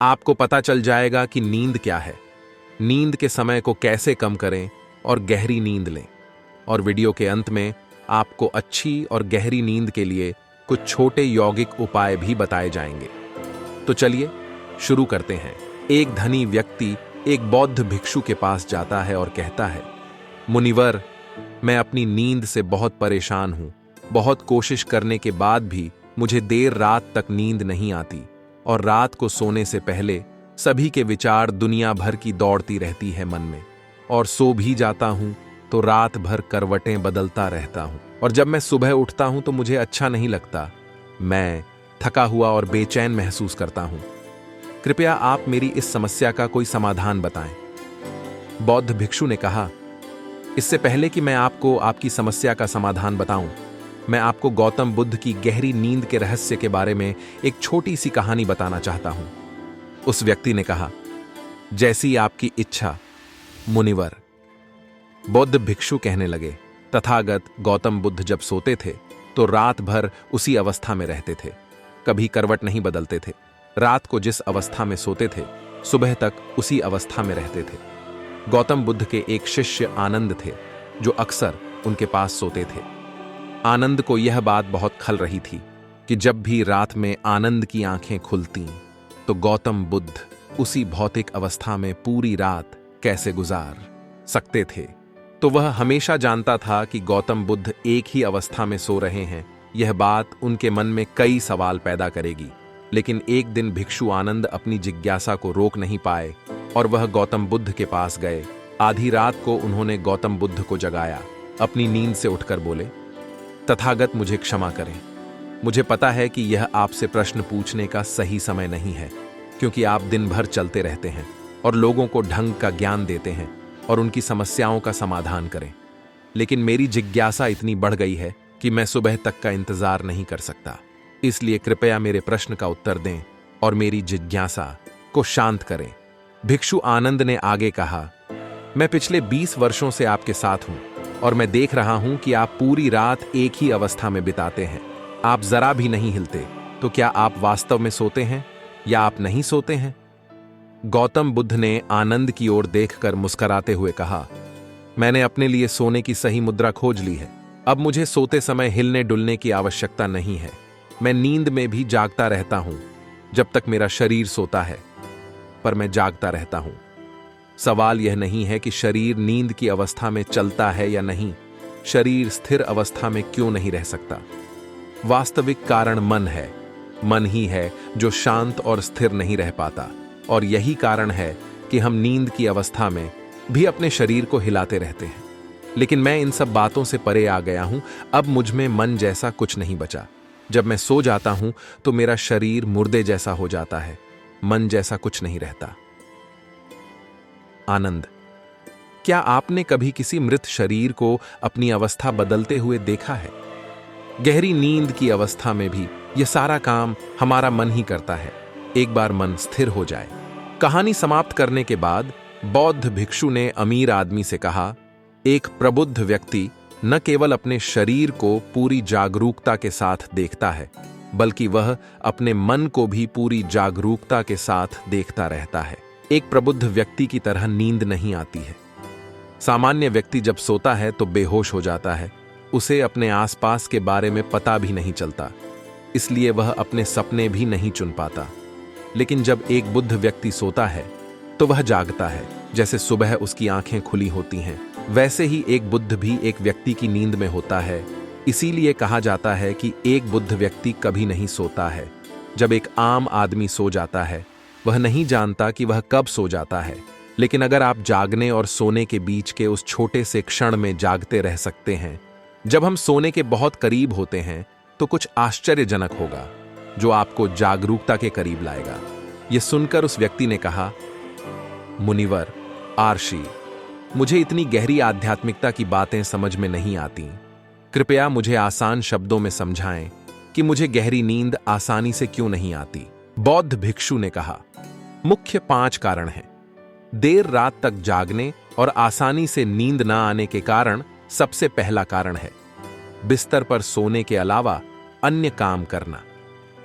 आपको पता चल जाएगा कि नींद क्या है, नींद के समय को कैसे कम करें और गहरी नींद लें। और वीडियो के अंत में आपको अच्छी और गहरी नींद के लिए कुछ छोटे यौगिक उपाय भी बताए जाएंगे। तो चलिए शुरू करते हैं। एक धनी व्यक्ति एक बौद्ध भिक्षु के पास जाता है और कहता है, मुनिवर, मैं अपनी नींद से बहुत परेशान हूं। बहुत कोशिश करने के बाद भी मुझे देर रात तक नींद नहीं आती और रात को सोने से पहले सभी के विचार दुनिया भर की दौड़ती रहती है मन में, और सो भी जाता हूं तो रात भर करवटें बदलता रहता हूं, और जब मैं सुबह उठता हूं तो मुझे अच्छा नहीं लगता। मैं थका हुआ और बेचैन महसूस करता हूं। कृपया आप मेरी इस समस्या का कोई समाधान बताएं। बौद्ध भिक्षु ने कहा, इससे पहले कि मैं आपको आपकी समस्या का समाधान बताऊं, मैं आपको गौतम बुद्ध की गहरी नींद के रहस्य के बारे में एक छोटी सी कहानी बताना चाहता हूं। उस व्यक्ति ने कहा, जैसी आपकी इच्छा मुनिवर। बौद्ध भिक्षु कहने लगे, तथागत गौतम बुद्ध जब सोते थे तो रात भर उसी अवस्था में रहते थे, कभी करवट नहीं बदलते थे। रात को जिस अवस्था में सोते थे सुबह तक उसी अवस्था में रहते थे। गौतम बुद्ध के एक शिष्य आनंद थे जो अक्सर उनके पास सोते थे। आनंद को यह बात बहुत खल रही थी कि जब भी रात में आनंद की आंखें खुलतीं तो गौतम बुद्ध उसी भौतिक अवस्था में पूरी रात कैसे गुजार सकते थे। तो वह हमेशा जानता था कि गौतम बुद्ध एक ही अवस्था में सो रहे हैं। यह बात उनके मन में कई सवाल पैदा करेगी। लेकिन एक दिन भिक्षु आनंद अपनी जिज्ञासा को रोक नहीं पाए और वह गौतम बुद्ध के पास गए। आधी रात को उन्होंने गौतम बुद्ध को जगाया। अपनी नींद से उठकर बोले, तथागत, मुझे क्षमा करें। मुझे पता है कि यह आपसे प्रश्न पूछने का सही समय नहीं है, क्योंकि आप दिन भर चलते रहते हैं और लोगों को ढंग का ज्ञान देते हैं और उनकी समस्याओं का समाधान करें। लेकिन मेरी जिज्ञासा इतनी बढ़ गई है कि मैं सुबह तक का इंतजार नहीं कर सकता। इसलिए कृपया मेरे प्रश्न का उत्तर दें और मेरी जिज्ञासा को शांत करें। भिक्षु आनंद ने आगे कहा, मैं पिछले 20 वर्षों से आपके साथ हूं और मैं देख रहा हूं कि आप पूरी रात एक ही अवस्था में बिताते हैं। आप जरा भी नहीं हिलते। तो क्या आप वास्तव में सोते हैं या आप नहीं सोते हैं? गौतम बुद्ध ने आनंद की ओर देखकर मुस्कुराते हुए कहा, मैंने अपने लिए सोने की सही मुद्रा खोज ली है। अब मुझे सोते समय हिलने डुलने की आवश्यकता नहीं है। मैं नींद में भी जागता रहता हूं जब तक मेरा शरीर सोता है, पर मैं जागता रहता हूं। सवाल यह नहीं है कि शरीर नींद की अवस्था में चलता है या नहीं। शरीर स्थिर अवस्था में क्यों नहीं रह सकता? वास्तविक कारण मन है। मन ही है जो शांत और स्थिर नहीं रह पाता, और यही कारण है कि हम नींद की अवस्था में भी अपने शरीर को हिलाते रहते हैं। लेकिन मैं इन सब बातों से परे आ गया हूं। अब मुझ में मन जैसा कुछ नहीं बचा। जब मैं सो जाता हूं तो मेरा शरीर मुर्दे जैसा हो जाता है। मन जैसा कुछ नहीं रहता। आनंद, क्या आपने कभी किसी मृत शरीर को अपनी अवस्था बदलते हुए देखा है? गहरी नींद की अवस्था में भी यह सारा काम हमारा मन ही करता है। एक बार मन स्थिर हो जाए। कहानी समाप्त करने के बाद बौद्ध भिक्षु ने अमीर आदमी से कहा, एक प्रबुद्ध व्यक्ति न केवल अपने शरीर को पूरी जागरूकता के साथ देखता है, बल्कि वह अपने मन को भी पूरी जागरूकता के साथ देखता रहता है। एक प्रबुद्ध व्यक्ति की तरह नींद नहीं आती है। सामान्य व्यक्ति जब सोता है तो बेहोश हो जाता है। उसे अपने आसपास के बारे में पता भी नहीं चलता, इसलिए वह अपने सपने भी नहीं चुन पाता। लेकिन जब एक बुद्ध व्यक्ति सोता है तो वह जागता है। जैसे सुबह उसकी आंखें खुली होती हैं, वैसे ही एक बुद्ध भी एक व्यक्ति की नींद में होता है। इसीलिए कहा जाता है कि एक बुद्ध व्यक्ति कभी नहीं सोता है। जब एक आम आदमी सो जाता है, वह नहीं जानता कि वह कब सो जाता है। लेकिन अगर आप जागने और सोने के बीच के उस छोटे से क्षण में जागते रह सकते हैं, जब हम सोने के बहुत करीब होते हैं, तो कुछ आश्चर्यजनक होगा जो आपको जागरूकता के करीब लाएगा। यह सुनकर उस व्यक्ति ने कहा, मुनिवर, आर्षि, मुझे इतनी गहरी आध्यात्मिकता की बातें समझ में नहीं आती। कृपया मुझे आसान शब्दों में समझाएं कि मुझे गहरी नींद आसानी से क्यों नहीं आती। बौद्ध भिक्षु ने कहा, मुख्य 5 कारण हैं। देर रात तक जागने और आसानी से नींद न आने के कारण सबसे पहला कारण है बिस्तर पर सोने के अलावा अन्य काम करना।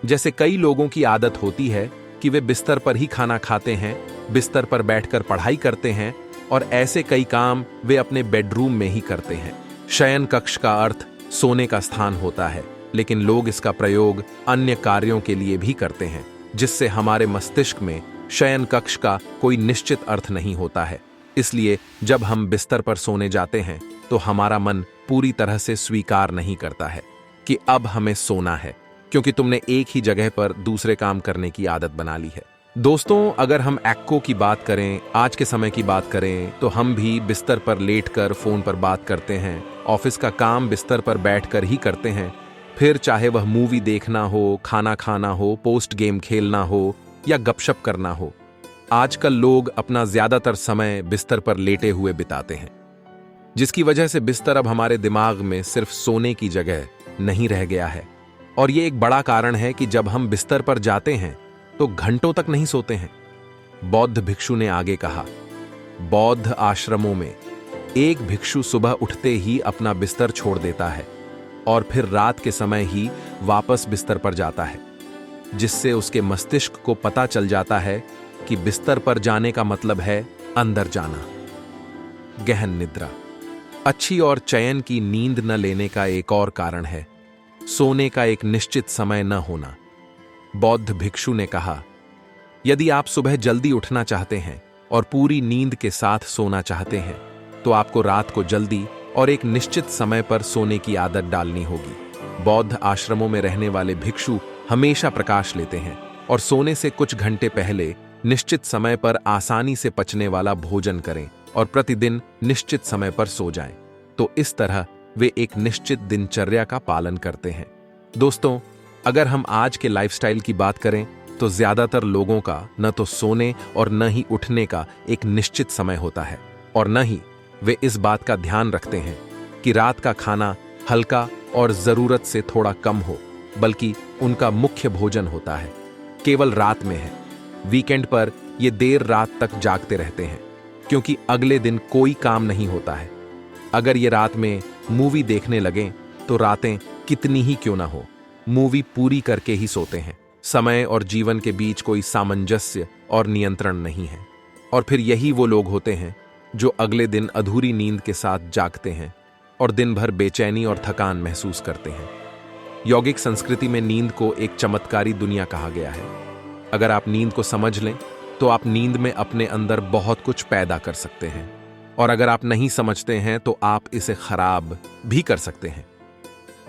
जैसे कई लोगों की आदत होती है कि वे बिस्तर पर ही खाना खाते हैं, बिस्तर पर बैठकर पढ़ाई करते हैं और ऐसे कई काम वे अपने बेडरूम में ही करते हैं। शयन कक्ष का अर्थ सोने का स्थान होता है, लेकिन लोग इसका प्रयोग अन्य कार्यों के लिए भी करते हैं, जिससे हमारे मस्तिष्क में शयन कक्ष का कोई निश्चित अर्थ नहीं होता है। इसलिए जब हम बिस्तर पर सोने जाते हैं तो हमारा मन पूरी तरह से स्वीकार नहीं करता है कि अब हमें सोना है, क्योंकि तुमने एक ही जगह पर दूसरे काम करने की आदत बना ली है। दोस्तों, अगर हम एक्को की बात करें, आज के समय की बात करें, तो हम भी बिस्तर पर लेटकर फोन पर बात करते हैं, ऑफिस का काम बिस्तर पर बैठकर ही करते हैं। फिर चाहे वह मूवी देखना हो, खाना खाना हो, पोस्ट गेम खेलना हो या गपशप करना हो, आजकल लोग अपना ज्यादातर समय बिस्तर पर लेटे हुए बिताते हैं, जिसकी वजह से बिस्तर अब हमारे दिमाग में सिर्फ सोने की जगह नहीं रह गया है। और ये एक बड़ा कारण है कि जब हम बिस्तर पर जाते हैं तो घंटों तक नहीं सोते हैं। बौद्ध भिक्षु ने आगे कहा, बौद्ध आश्रमों में एक भिक्षु सुबह उठते ही अपना बिस्तर छोड़ देता है और फिर रात के समय ही वापस बिस्तर पर जाता है, जिससे उसके मस्तिष्क को पता चल जाता है कि बिस्तर पर जाने का मतलब है अंदर जाना। गहन निद्रा अच्छी और चयन की नींद न लेने का एक और कारण है सोने का एक निश्चित समय न होना। बौद्ध भिक्षु ने कहा, यदि आप सुबह जल्दी उठना चाहते हैं और पूरी नींद के साथ सोना चाहते हैं, तो आपको रात को जल्दी और एक निश्चित समय पर सोने की आदत डालनी होगी। बौद्ध आश्रमों में रहने वाले भिक्षु हमेशा प्रकाश लेते हैं और सोने से कुछ घंटे पहले निश्चित समय पर आसानी से पचने वाला भोजन करें और प्रतिदिन निश्चित समय पर सो जाएं। तो इस तरह वे एक निश्चित दिनचर्या का पालन करते हैं। दोस्तों, अगर हम आज के लाइफस्टाइल की बात करें तो ज्यादातर लोगों का न तो सोने और न ही उठने का एक निश्चित समय होता है, और न ही वे इस बात का ध्यान रखते हैं कि रात का खाना हल्का और जरूरत से थोड़ा कम हो, बल्कि उनका मुख्य भोजन होता है केवल रात में है। वीकेंड पर ये देर रात तक जागते रहते हैं, क्योंकि अगले दिन कोई काम नहीं होता है। अगर ये रात में मूवी देखने लगें तो रातें कितनी ही क्यों ना हो, मूवी पूरी करके ही सोते हैं। समय और जीवन के बीच कोई सामंजस्य और नियंत्रण नहीं है। और फिर यही वो लोग होते हैं जो अगले दिन अधूरी नींद के साथ जागते हैं और दिन भर बेचैनी और थकान महसूस करते हैं। यौगिक संस्कृति में नींद को एक चमत्कारी दुनिया कहा गया है। अगर आप नींद को समझ लें तो आप नींद में अपने अंदर बहुत कुछ पैदा कर सकते हैं, और अगर आप नहीं समझते हैं तो आप इसे खराब भी कर सकते हैं।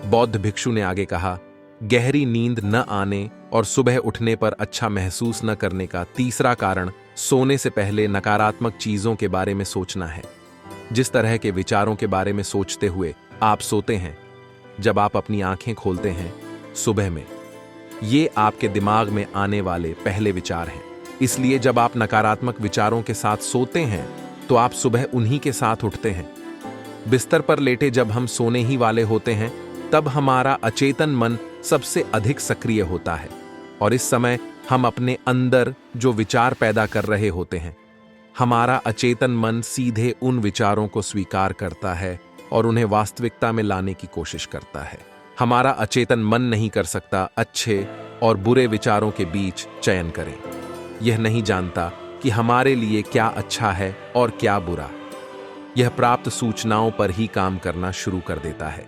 बौद्ध भिक्षु ने आगे कहा, गहरी नींद न आने और सुबह उठने पर अच्छा महसूस न करने का तीसरा कारण सोने से पहले नकारात्मक चीजों के बारे में सोचना है। जिस तरह के विचारों के बारे में सोचते हुए आप सोते हैं, जब आप अपनी आंखें खोलते हैं सुबह में, ये आपके दिमाग में आने वाले पहले विचार हैं। इसलिए जब आप नकारात्मक विचारों के साथ सोते हैं तो आप सुबह उन्हीं के साथ उठते हैं। बिस्तर पर लेटे जब हम सोने ही वाले होते हैं, तब हमारा अचेतन मन सबसे अधिक सक्रिय होता है, और इस समय हम अपने अंदर जो विचार पैदा कर रहे होते हैं, हमारा अचेतन मन सीधे उन विचारों को स्वीकार करता है और उन्हें वास्तविकता में लाने की कोशिश करता है। हमारा अचेतन मन नहीं कर सकता अच्छे और बुरे विचारों के बीच चयन करें। यह नहीं जानता कि हमारे लिए क्या अच्छा है और क्या बुरा। यह प्राप्त सूचनाओं पर ही काम करना शुरू कर देता है।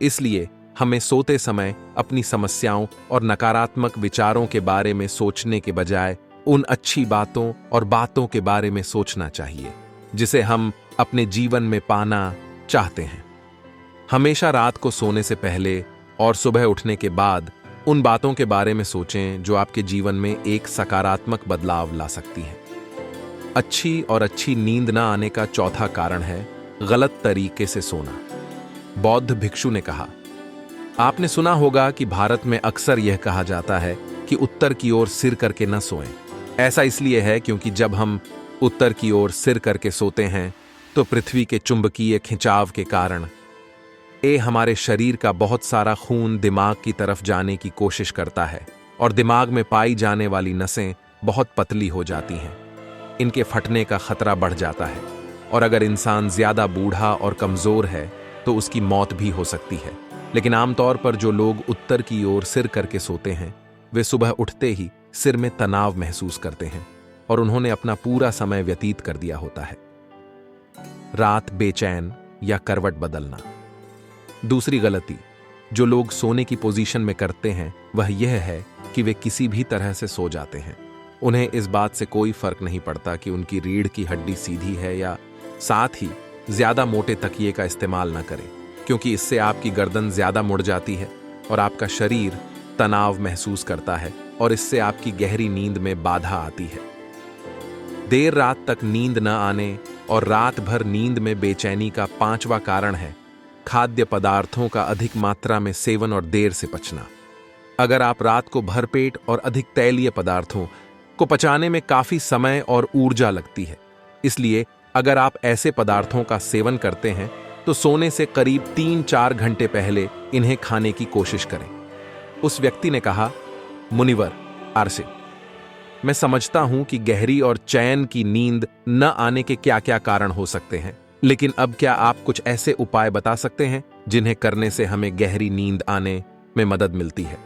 इसलिए हमें सोते समय अपनी समस्याओं और नकारात्मक विचारों के बारे में सोचने के बजाय उन अच्छी बातों और बातों के बारे में सोचना चाहिए जिसे हम अपने जीवन में पाना चाहते हैं। हमेशा रात को सोने से पहले और सुबह उठने के बाद उन बातों के बारे में सोचें जो आपके जीवन में एक सकारात्मक बदलाव ला सकती हैं। अच्छी नींद न आने का चौथा कारण है गलत तरीके से सोना। बौद्ध भिक्षु ने कहा, आपने सुना होगा कि भारत में अक्सर यह कहा जाता है कि उत्तर की ओर सिर करके न सोएं। ऐसा इसलिए है क्योंकि जब हम उत्तर की ओर सिर करके सोते हैं तो पृथ्वी के चुंबकीय खिंचाव के कारण हमारे शरीर का बहुत सारा खून दिमाग की तरफ जाने की कोशिश करता है और दिमाग में पाई जाने वाली नसें बहुत पतली हो जाती हैं। इनके फटने का खतरा बढ़ जाता है और अगर इंसान ज्यादा बूढ़ा और कमजोर है तो उसकी मौत भी हो सकती है। लेकिन आमतौर पर जो लोग उत्तर की ओर सिर करके सोते हैं वे सुबह उठते ही सिर में तनाव महसूस करते हैं और उन्होंने अपना पूरा समय व्यतीत कर दिया होता है। रात बेचैन या करवट बदलना। दूसरी गलती जो लोग सोने की पोजीशन में करते हैं वह यह है कि वे किसी भी तरह से सो जाते हैं। उन्हें इस बात से कोई फर्क नहीं पड़ता कि उनकी रीढ़ की हड्डी सीधी है या। साथ ही ज्यादा मोटे तकिए का इस्तेमाल न करें, क्योंकि इससे आपकी गर्दन ज्यादा मुड़ जाती है और आपका शरीर तनाव महसूस करता है और इससे आपकी गहरी नींद में बाधा आती है। देर रात तक नींद न आने और रात भर नींद में बेचैनी का 5वां कारण है खाद्य पदार्थों का अधिक मात्रा में सेवन और देर से पचना। अगर आप रात को भरपेट और अधिक तैलीय पदार्थों को पचाने में काफी समय और ऊर्जा लगती है, इसलिए अगर आप ऐसे पदार्थों का सेवन करते हैं तो सोने से करीब 3-4 घंटे पहले इन्हें खाने की कोशिश करें। उस व्यक्ति ने कहा, मुनिवर आरसे, मैं समझता हूं कि गहरी और चैन की नींद न आने के क्या क्या कारण हो सकते हैं, लेकिन अब क्या आप कुछ ऐसे उपाय बता सकते हैं जिन्हें करने से हमें गहरी नींद आने में मदद मिलती है?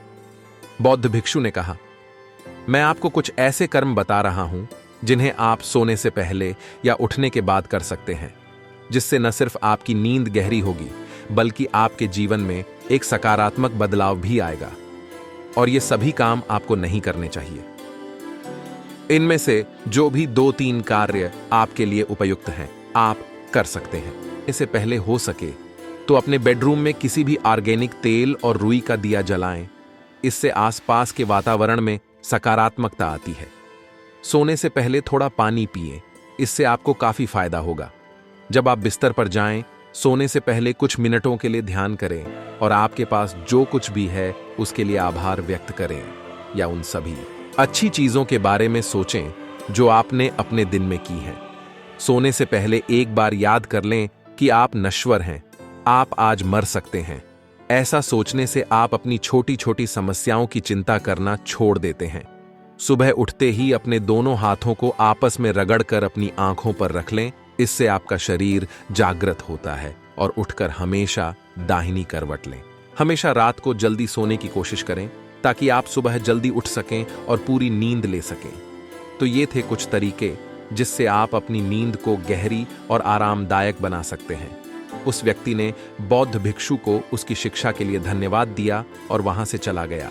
बौद्ध भिक्षु ने कहा, मैं आपको कुछ ऐसे कर्म बता रहा हूं जिन्हें आप सोने से पहले या उठने के बाद कर सकते हैं, जिससे न सिर्फ आपकी नींद गहरी होगी बल्कि आपके जीवन में एक सकारात्मक बदलाव भी आएगा। और ये सभी काम आपको नहीं करने चाहिए। इनमें से जो भी 2-3 कार्य आपके लिए उपयुक्त हैं आप कर सकते हैं। इससे पहले हो सके तो अपने बेडरूम में किसी भी ऑर्गेनिक तेल और रुई का दिया जलाएं। इससे आसपास के वातावरण में सकारात्मकता आती है। सोने से पहले थोड़ा पानी पिएं, इससे आपको काफी फायदा होगा। जब आप बिस्तर पर जाएं, सोने से पहले कुछ मिनटों के लिए ध्यान करें और आपके पास जो कुछ भी है उसके लिए आभार व्यक्त करें या उन सभी अच्छी चीजों के बारे में सोचें जो आपने अपने दिन में की हैं। सोने से पहले एक बार याद कर लें कि आप नश्वर हैं, आप आज मर सकते हैं। ऐसा सोचने से आप अपनी छोटी छोटी समस्याओं की चिंता करना छोड़ देते हैं। सुबह उठते ही अपने दोनों हाथों को आपस में रगड़कर अपनी आंखों पर रख लें। इससे आपका शरीर जागृत होता है और उठकर हमेशा दाहिनी करवट लें। हमेशा रात को जल्दी सोने की कोशिश करें ताकि आप सुबह जल्दी उठ सकें और पूरी नींद ले सकें। तो ये थे कुछ तरीके जिससे आप अपनी नींद को गहरी और आरामदायक बना सकते हैं। उस व्यक्ति ने बौद्ध भिक्षु को उसकी शिक्षा के लिए धन्यवाद दिया और वहां से चला गया।